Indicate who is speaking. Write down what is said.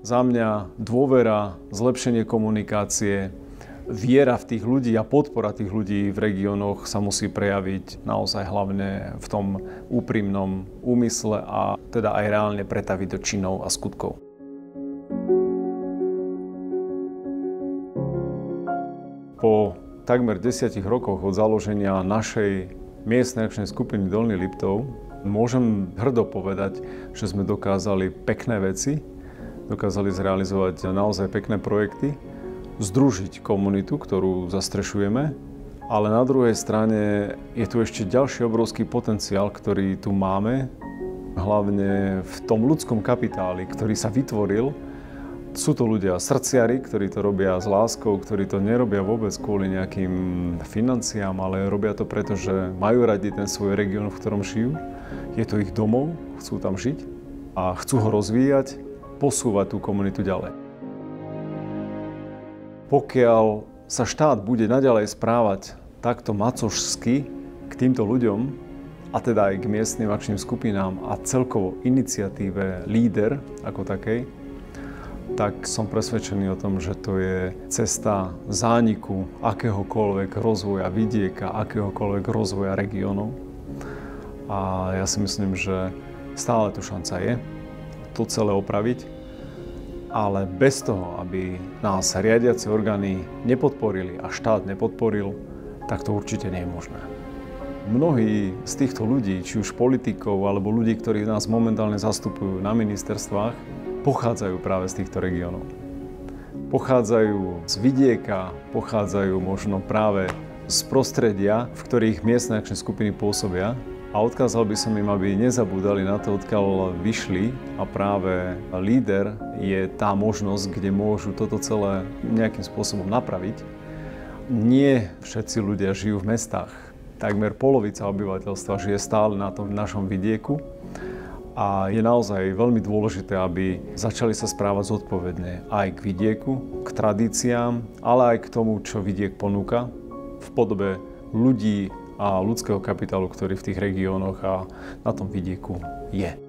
Speaker 1: Za mňa dôvera, zlepšenie komunikácie, viera v tých ľudí a podpora tých ľudí v regiónoch sa musí prejaviť naozaj hlavne v tom úprimnom úmysle a teda aj reálne pretaviť do činov a skutkov. Po takmer 10 rokoch od založenia našej miestnej akčnej skupiny Dolný Liptov môžem hrdo povedať, že sme dokázali pekné veci, dokázali zrealizovať naozaj pekné projekty, združiť komunitu, ktorú zastrešujeme, ale na druhej strane je tu ešte ďalší obrovský potenciál, ktorý tu máme, hlavne v tom ľudskom kapitáli, ktorý sa vytvoril. Sú to ľudia srdciari, ktorí to robia s láskou, ktorí to nerobia vôbec kvôli nejakým financiám, ale robia to preto, že majú radi ten svoj región, v ktorom žijú. Je to ich domov, chcú tam žiť a chcú ho rozvíjať, posúvať tú komunitu ďalej. Pokiaľ sa štát bude naďalej správať takto macožsky k týmto ľuďom, a teda aj k miestnym akčným skupinám a celkovo iniciatíve LEADER ako takej, tak som presvedčený o tom, že to je cesta zániku akéhokoľvek rozvoja vidieka, akéhokoľvek rozvoja regiónov. A ja si myslím, že stále tu šanca je to celé opraviť, ale bez toho, aby nás riadiace orgány nepodporili a štát nepodporil, tak to určite nie je možné. Mnohí z týchto ľudí, či už politikov alebo ľudí, ktorí nás momentálne zastupujú na ministerstvách, pochádzajú práve z týchto regiónov. Pochádzajú z vidieka, pochádzajú možno práve z prostredia, v ktorých miestne akčné skupiny pôsobia. A odkázal by som im, aby nezabúdali na to, odkiaľ vyšli, a práve LEADER je tá možnosť, kde môžu toto celé nejakým spôsobom napraviť. Nie všetci ľudia žijú v mestách. Takmer polovica obyvateľstva žije stále na tom našom vidieku a je naozaj veľmi dôležité, aby začali sa správať zodpovedne aj k vidieku, k tradíciám, ale aj k tomu, čo vidiek ponúka v podobe ľudí a ľudského kapitálu, ktorý v tých regiónoch a na tom vidieku je.